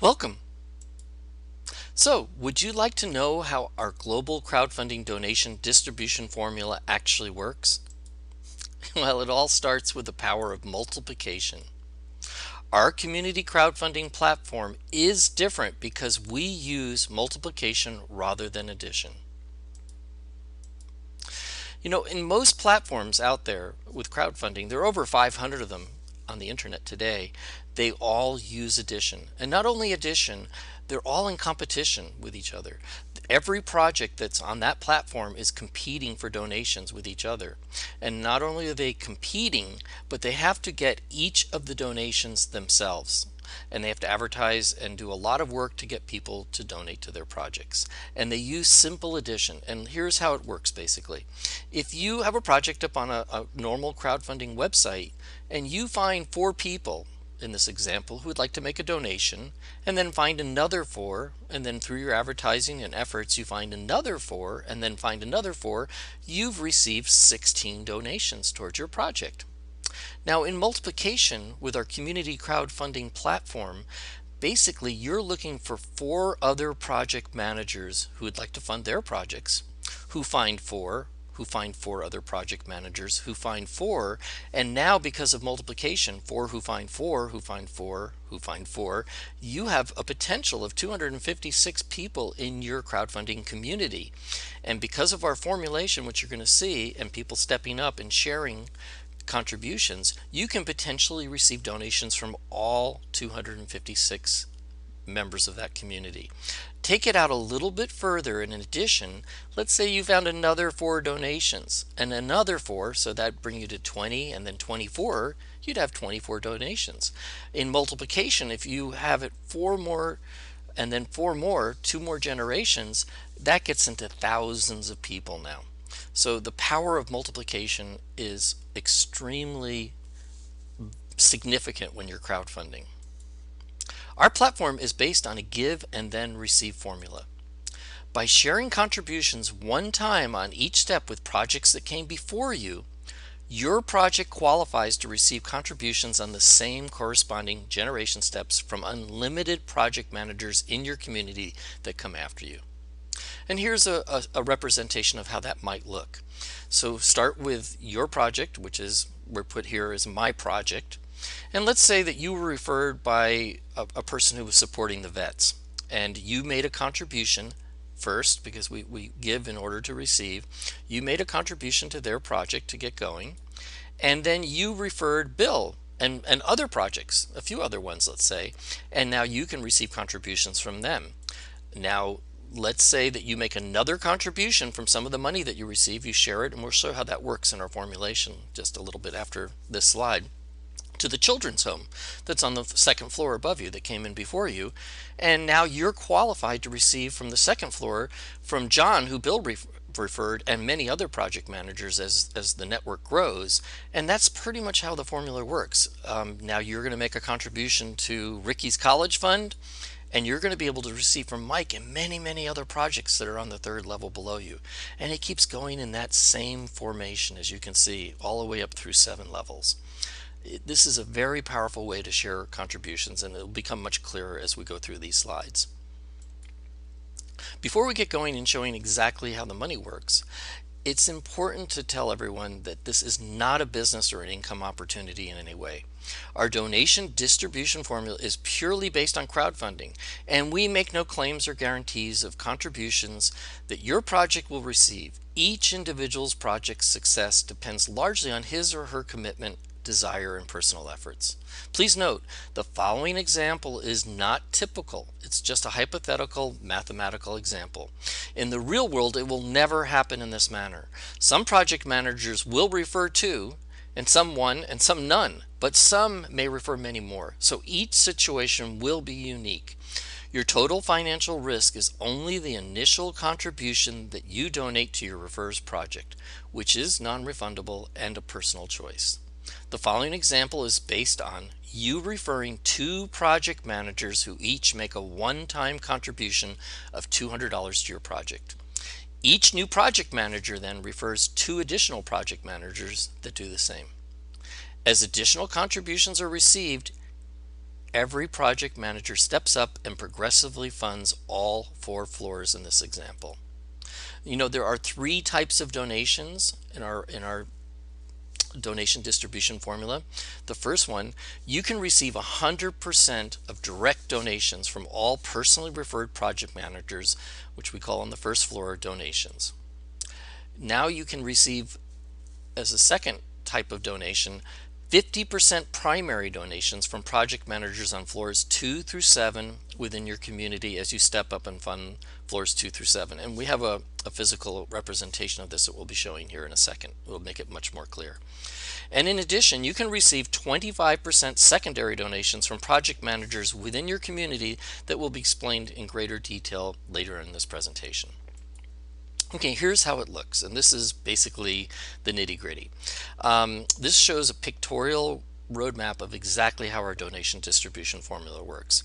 Welcome. So, would you like to know how our global crowdfunding donation distribution formula actually works? Well, it all starts with the power of multiplication. Our community crowdfunding platform is different because we use multiplication rather than addition. In most platforms out there with crowdfunding, there are over 500 of them on the internet today. They all use addition. And not only addition, they're all in competition with each other. Every project that's on that platform is competing for donations with each other. And not only are they competing, but they have to get each of the donations themselves, and they have to advertise and do a lot of work to get people to donate to their projects. And they use simple addition. And here's how it works basically. If you have a project up on a normal crowdfunding website and you find 4 people in this example who would like to make a donation, and then find another 4, and then through your advertising and efforts you find another 4, and then find another 4, you've received 16 donations towards your project. Now, in multiplication with our community crowdfunding platform, basically you're looking for 4 other project managers who would like to fund their projects, who find 4, who find 4 other project managers, who find 4, and now because of multiplication, 4 who find 4, who find 4, who find 4, you have a potential of 256 people in your crowdfunding community. And because of our formulation, which you're going to see, and people stepping up and sharing contributions, you can potentially receive donations from all 256 members of that community. Take it out a little bit further, and in addition, let's say you found another 4 donations and another 4, so that bring you to 20, and then 24, you'd have 24 donations. In multiplication, if you have it 4 more and then 4 more, 2 more generations, that gets into thousands of people now. So the power of multiplication is extremely significant when you're crowdfunding. Our platform is based on a give and then receive formula. By sharing contributions one time on each step with projects that came before you, your project qualifies to receive contributions on the same corresponding generation steps from unlimited project managers in your community that come after you. And here's a representation of how that might look. So start with your project, which is, we're put here as my project. And let's say that you were referred by a person who was supporting the vets, and you made a contribution first, because we give in order to receive. You made a contribution to their project to get going, and then you referred Bill and other projects, a few other ones, let's say, and now you can receive contributions from them. Now, let's say that you make another contribution from some of the money that you receive, you share it, and we'll show how that works in our formulation just a little bit after this slide, to the children's home that's on the second floor above you that came in before you. And now you're qualified to receive from the second floor from John, who Bill referred, and many other project managers as the network grows. And that's pretty much how the formula works. Now you're going to make a contribution to Ricky's college fund, and you're going to be able to receive from Mike and many other projects that are on the 3rd level below you. And it keeps going in that same formation, as you can see, all the way up through 7 levels. This is a very powerful way to share contributions, and it'll become much clearer as we go through these slides. Before we get going and showing exactly how the money works, it's important to tell everyone that this is not a business or an income opportunity in any way. Our donation distribution formula is purely based on crowdfunding, and we make no claims or guarantees of contributions that your project will receive. Each individual's project's success depends largely on his or her commitment, desire, and personal efforts. Please note, the following example is not typical. It's just a hypothetical mathematical example. In the real world, it will never happen in this manner. Some project managers will refer 2, and some 1, and some none, but some may refer many more. So each situation will be unique. Your total financial risk is only the initial contribution that you donate to your refer's project, which is non-refundable and a personal choice. The following example is based on you referring 2 project managers who each make a one-time contribution of $200 to your project. Each new project manager then refers 2 additional project managers that do the same. As additional contributions are received, every project manager steps up and progressively funds all 4 floors in this example. You know, there are 3 types of donations in our donation distribution formula. The first one, you can receive 100% of direct donations from all personally referred project managers, which we call on the first floor donations. Now you can receive, as a second type of donation, 50% primary donations from project managers on floors 2 through 7 within your community as you step up and fund floors 2 through 7. And we have a physical representation of this that we'll be showing here in a second. We'll make it much more clear. And in addition, you can receive 25% secondary donations from project managers within your community that will be explained in greater detail later in this presentation. Okay, here's how it looks, and this is basically the nitty-gritty. This shows a pictorial roadmap of exactly how our donation distribution formula works.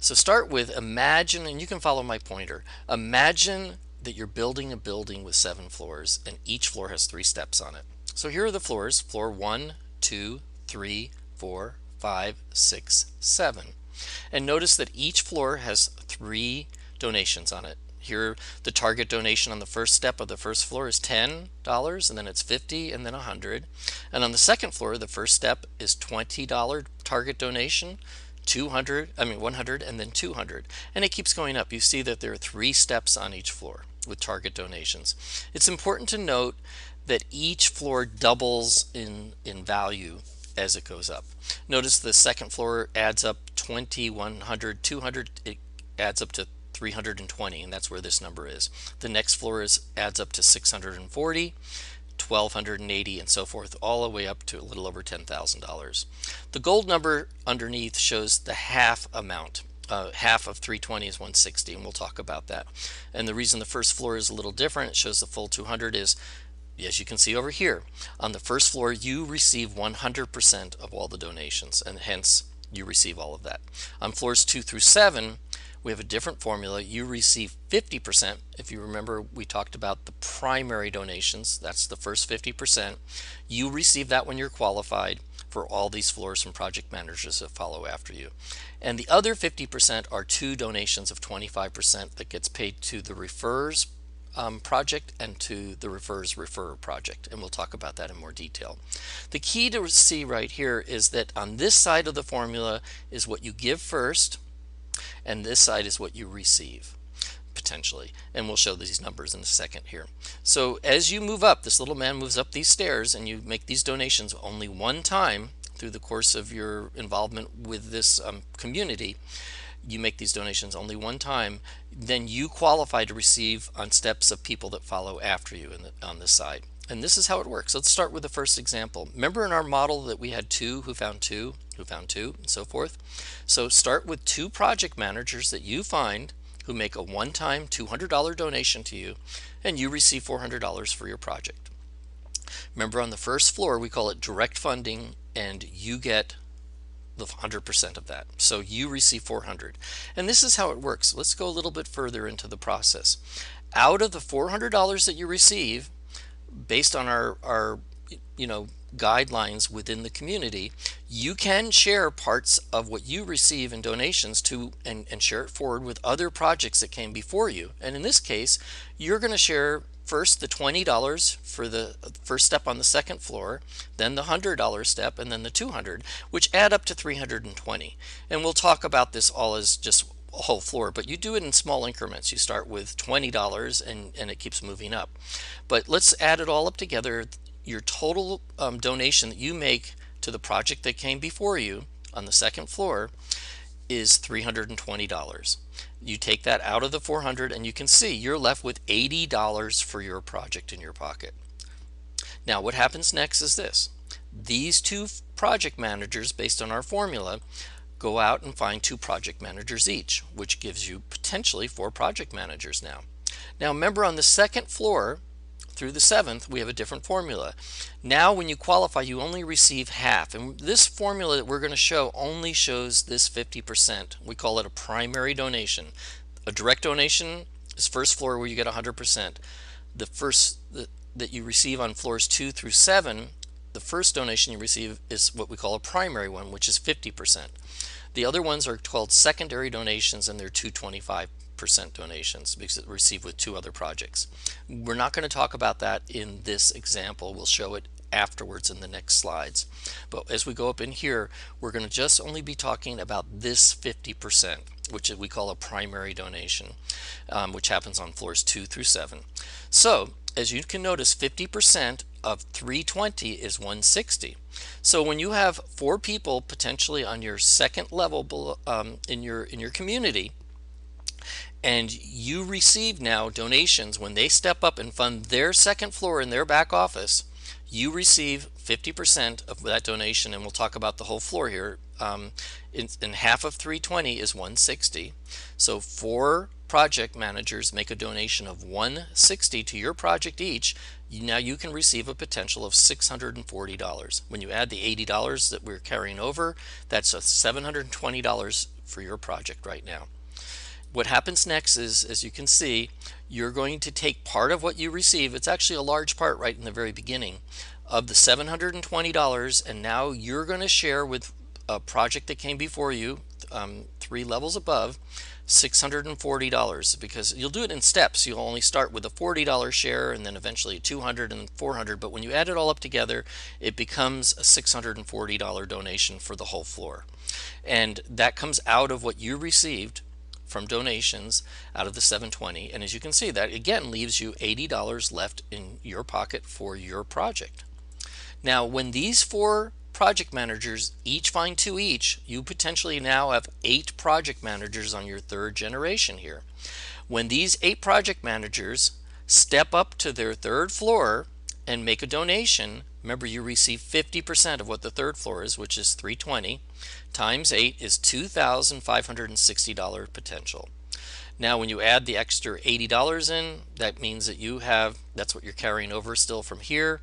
So start with imagine, and you can follow my pointer, imagine that you're building a building with 7 floors and each floor has 3 steps on it. So here are the floors, floor 1, 2, 3, 4, 5, 6, 7. And notice that each floor has 3 donations on it. Here, the target donation on the first step of the first floor is $10, and then it's $50, and then $100. And on the second floor, the first step is $20 target donation, $100, and then $200. And it keeps going up. You see that there are 3 steps on each floor with target donations. It's important to note that each floor doubles in value as it goes up. Notice the second floor adds up 20, 100, 200, it adds up to 320, and that's where this number is. The next floor adds up to 640, 1280, and so forth, all the way up to a little over $10,000. The gold number underneath shows the half amount. Half of 320 is 160, and we'll talk about that. And the reason the first floor is a little different, it shows the full 200, is, as you can see over here, on the first floor you receive 100% of all the donations, and hence you receive all of that. On floors 2 through 7, we have a different formula. You receive 50%. If you remember, we talked about the primary donations. That's the first 50%. You receive that when you're qualified for all these floors from project managers that follow after you. And the other 50% are 2 donations of 25% that gets paid to the refers project and to the refers refer project, and we'll talk about that in more detail. The key to see right here is that on this side of the formula is what you give first, and this side is what you receive potentially, and we'll show these numbers in a second here. So as you move up, this little man moves up these stairs, and you make these donations only one time through the course of your involvement with this community. You make these donations only one time, then you qualify to receive on steps of people that follow after you on this side. And this is how it works. Let's start with the first example. Remember in our model that we had 2 who found 2, who found 2, and so forth? So start with 2 project managers that you find who make a one-time $200 donation to you, and you receive $400 for your project. Remember, on the first floor we call it direct funding, and you get the 100% of that. So you receive 400. And this is how it works. Let's go a little bit further into the process. Out of the $400 that you receive, based on our guidelines within the community, you can share parts of what you receive in donations to and share it forward with other projects that came before you. And in this case, you're going to share first the $20 for the first step on the second floor, then the $100 step, and then the $200, which add up to $320. And we'll talk about this all as just a whole floor, but you do it in small increments. You start with $20 and it keeps moving up. But let's add it all up together. Your total donation that you make to the project that came before you on the second floor is $320. You take that out of the 400 and you can see you're left with $80 for your project in your pocket. Now what happens next is this. These 2 project managers, based on our formula, go out and find 2 project managers each, which gives you potentially 4 project managers now. Now remember, on the second floor through the 7th, we have a different formula. Now when you qualify, you only receive half, and this formula that we're going to show only shows this 50%. We call it a primary donation. A direct donation is first floor, where you get 100%. The first that you receive on floors 2 through 7, the first donation you receive is what we call a primary one, which is 50%. The other ones are called secondary donations, and they're 225% donations because it's received with two other projects. We're not going to talk about that in this example. We'll show it afterwards in the next slides. But as we go up in here, we're going to just only be talking about this 50%, which we call a primary donation, which happens on floors 2 through 7. So as you can notice, 50% of 320 is 160. So when you have 4 people potentially on your second level in your community, and you receive now donations, when they step up and fund their second floor in their back office, you receive 50% of that donation, and we'll talk about the whole floor here. In half of 320 is 160. So 4 project managers make a donation of 160 to your project each. Now you can receive a potential of $640. When you add the $80 that we're carrying over, that's a $720 for your project right now. What happens next is, as you can see, you're going to take part of what you receive. It's actually a large part right in the very beginning of the $720, and now you're going to share with a project that came before you, 3 levels above, $640, because you'll do it in steps. You'll only start with a $40 share and then eventually $200 and $400, but when you add it all up together, it becomes a $640 donation for the whole floor. And that comes out of what you received from donations out of the 720, and as you can see, that again leaves you $80 left in your pocket for your project. Now when these 4 project managers each find 2 each, you potentially now have 8 project managers on your third generation here. When these 8 project managers step up to their third floor and make a donation, remember you receive 50% of what the third floor is, which is 320, times 8 is $2,560 potential. Now when you add the extra $80 in, that means that that's what you're carrying over still from here.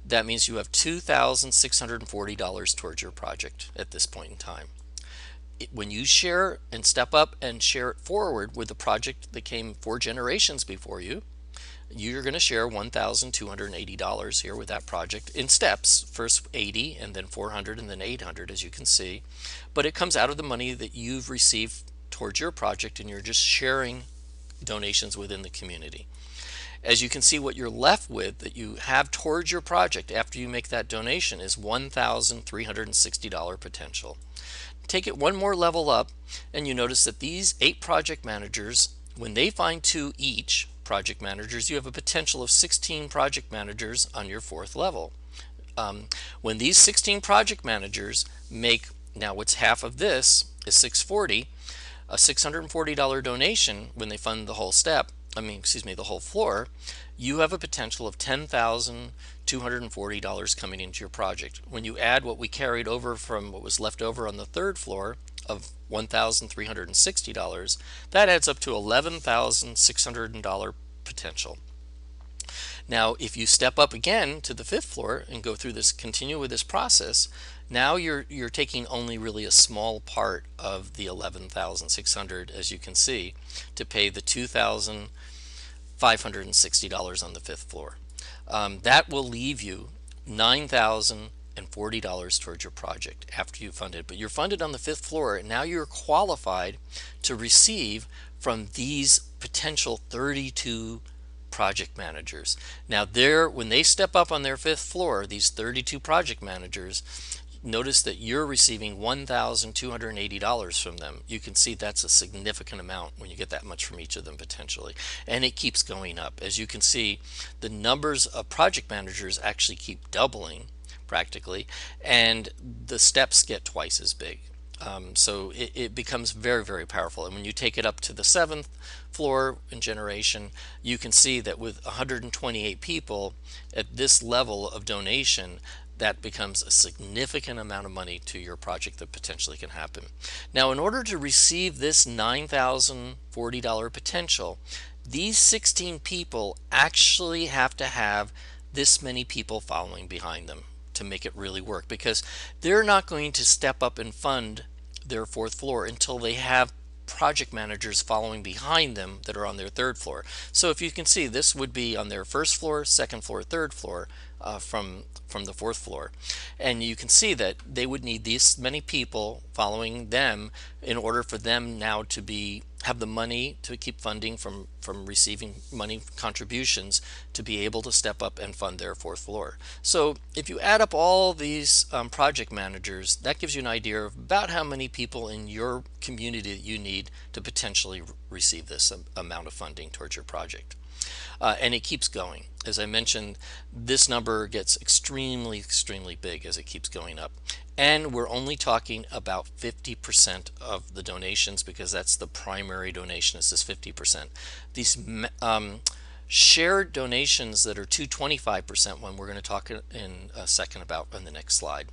That means you have $2,640 towards your project at this point in time. When you share and step up and share it forward with the project that came 4 generations before you, you're going to share $1,280 here with that project in steps. First 80 and then 400 and then 800, as you can see. But it comes out of the money that you've received towards your project, and you're just sharing donations within the community. As you can see, what you're left with that you have towards your project after you make that donation is $1,360 potential. Take it one more level up, and you notice that these 8 project managers, when they find 2 each project managers, you have a potential of 16 project managers on your 4th level. When these 16 project managers make, now what's half of this is 640, a $640 donation when they fund the whole step, the whole floor, you have a potential of $10,240 coming into your project. When you add what we carried over from what was left over on the third floor of $1,360, that adds up to $11,600 potential. Now if you step up again to the 5th floor and go through this, continue with this process, now you're taking only really a small part of the $11,600, as you can see, to pay the $2,560 on the 5th floor. That will leave you $9,040 towards your project after you fund it. But you're funded on the 5th floor, and now you're qualified to receive from these potential 32 project managers. Now when they step up on their 5th floor, these 32 project managers, notice that you're receiving $1,280 from them. You can see that's a significant amount when you get that much from each of them potentially, and it keeps going up. As you can see, the numbers of project managers actually keep doubling practically, and the steps get twice as big. So it becomes very, very powerful. And when you take it up to the 7th floor in generation, you can see that with 128 people at this level of donation, that becomes a significant amount of money to your project that potentially can happen. Now in order to receive this $9,040 potential, these 16 people actually have to have this many people following behind them to make it really work, because they're not going to step up and fund their 4th floor until they have project managers following behind them that are on their 3rd floor. So if you can see, this would be on their 1st floor, 2nd floor, 3rd floor. from the fourth floor. And you can see that they would need these many people following them in order for them now to have the money to keep funding from receiving money contributions to be able to step up and fund their fourth floor. So if you add up all these project managers, that gives you an idea of about how many people in your community that you need to potentially receive this amount of funding towards your project. And it keeps going. As I mentioned, this number gets extremely big as it keeps going up. And we're only talking about 50% of the donations, because that's the primary donation, is this 50%. These shared donations that are 225%, when we're going to talk in a second about on the next slide.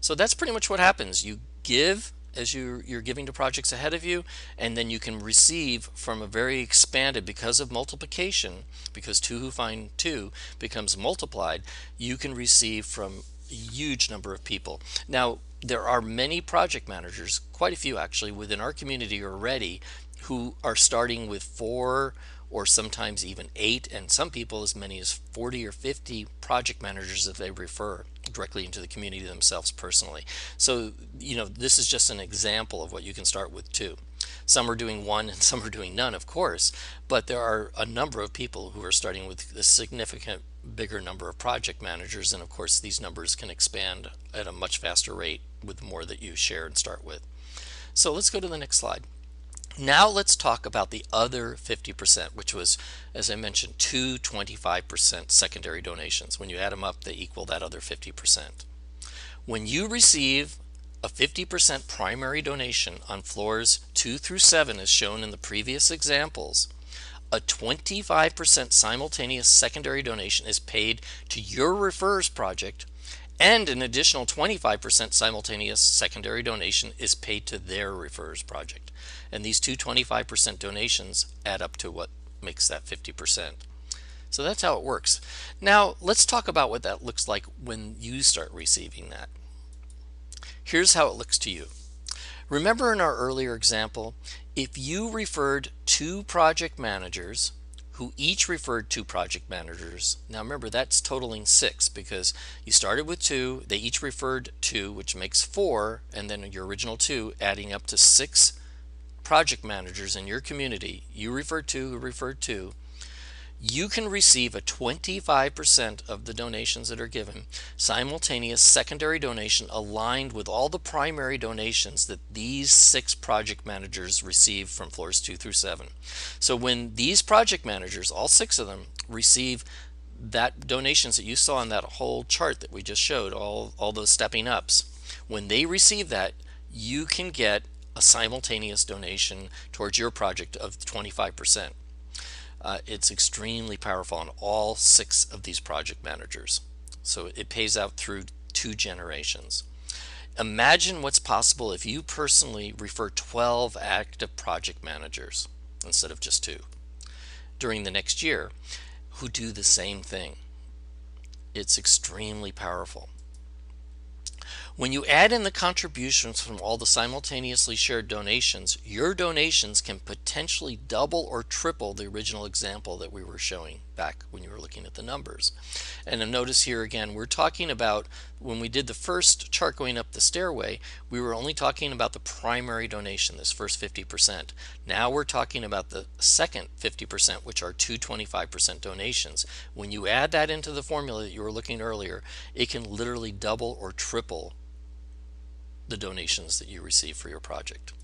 So that's pretty much what happens. You give as you're giving to projects ahead of you, and then you can receive from a very expanded, because of multiplication, because 2 who find 2 becomes multiplied, you can receive from a huge number of people. Now, there are many project managers, quite a few actually, within our community already, who are starting with 4 or sometimes even 8, and some people as many as 40 or 50 project managers that they refer directly into the community themselves personally. So, this is just an example of what you can start with too. Some are doing 1 and some are doing none, of course, but there are a number of people who are starting with a significant bigger number of project managers, and of course these numbers can expand at a much faster rate with the more that you share and start with. So let's go to the next slide. Now let's talk about the other 50%, which was, as I mentioned, 225% secondary donations. When you add them up, they equal that other 50%. When you receive a 50% primary donation on floors 2 through 7, as shown in the previous examples, a 25% simultaneous secondary donation is paid to your referrers project, and an additional 25% simultaneous secondary donation is paid to their referrers project. And these two 25% donations add up to what makes that 50%. So that's how it works. Now let's talk about what that looks like when you start receiving that. Here's how it looks to you. Remember in our earlier example, if you referred 2 project managers who each referred 2 project managers. Now remember, that's totaling 6, because you started with 2, they each referred 2, which makes 4, and then your original 2 adding up to 6 project managers in your community. You referred 2, who referred 2. You can receive a 25% of the donations that are given simultaneous secondary donation aligned with all the primary donations that these 6 project managers receive from floors 2 through 7. So when these project managers, all 6 of them, receive that donations that you saw on that whole chart that we just showed, all those stepping ups, when they receive that, you can get a simultaneous donation towards your project of 25%. It's extremely powerful on all 6 of these project managers. So it pays out through 2 generations. Imagine what's possible if you personally refer 12 active project managers instead of just 2 during the next year who do the same thing. It's extremely powerful. When you add in the contributions from all the simultaneously shared donations, your donations can potentially double or triple the original example that we were showing back when you were looking at the numbers. And notice here again, we're talking about, when we did the first chart going up the stairway, we were only talking about the primary donation, this first 50%. Now we're talking about the second 50%, which are 225% donations. When you add that into the formula that you were looking at earlier, it can literally double or triple the donations that you receive for your project.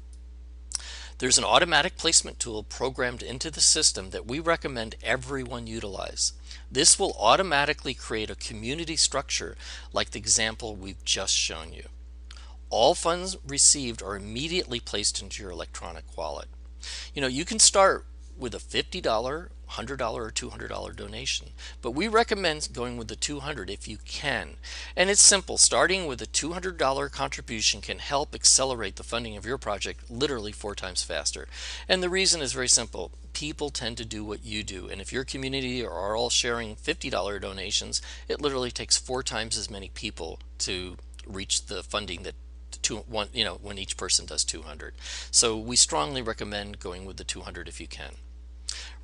There's an automatic placement tool programmed into the system that we recommend everyone utilize. This will automatically create a community structure like the example we've just shown you. All funds received are immediately placed into your electronic wallet. You can start with a $50, $100, or $200 donation, but we recommend going with the $200 if you can. And it's simple. Starting with a $200 contribution can help accelerate the funding of your project literally 4 times faster. And the reason is very simple. People tend to do what you do, and if your community are all sharing $50 donations, it literally takes 4 times as many people to reach the funding that when each person does 200. So we strongly recommend going with the 200 if you can.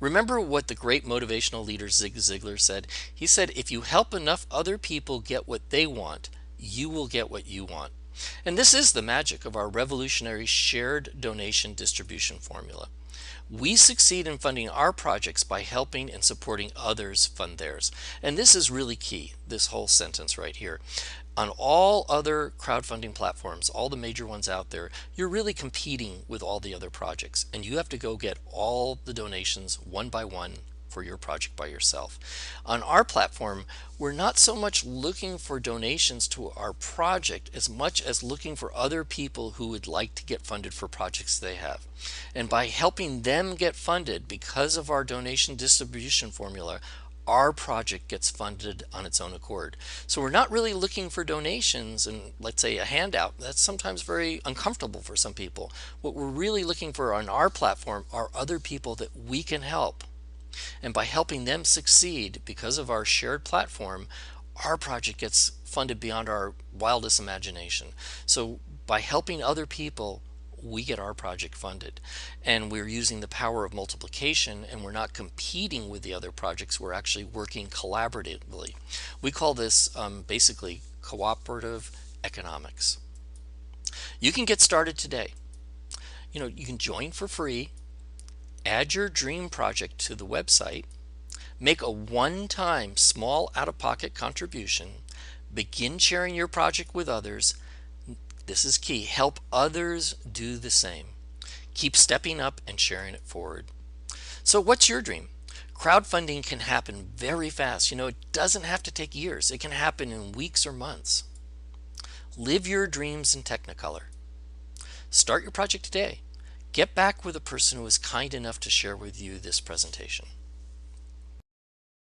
Remember what the great motivational leader Zig Ziglar said? He said, if you help enough other people get what they want, you will get what you want. And this is the magic of our revolutionary shared donation distribution formula. We succeed in funding our projects by helping and supporting others fund theirs. And this is really key, this whole sentence right here. On all other crowdfunding platforms, all the major ones out there, you're really competing with all the other projects, and you have to go get all the donations one by one for your project by yourself. On our platform, we're not so much looking for donations to our project as much as looking for other people who would like to get funded for projects they have. And by helping them get funded because of our donation distribution formula, our project gets funded on its own accord. So we're not really looking for donations and, let's say, a handout. That's sometimes very uncomfortable for some people. What we're really looking for on our platform are other people that we can help. And by helping them succeed because of our shared platform, our project gets funded beyond our wildest imagination. So by helping other people, we get our project funded. And we're using the power of multiplication, and we're not competing with the other projects. We're actually working collaboratively. We call this basically cooperative economics. You can get started today. You can join for free, add your dream project to the website, make a one-time small out-of-pocket contribution, begin sharing your project with others. This is key. Help others do the same. Keep stepping up and sharing it forward. So what's your dream? Crowdfunding can happen very fast. It doesn't have to take years. It can happen in weeks or months. Live your dreams in Technicolor. Start your project today. Get back with a person who was kind enough to share with you this presentation.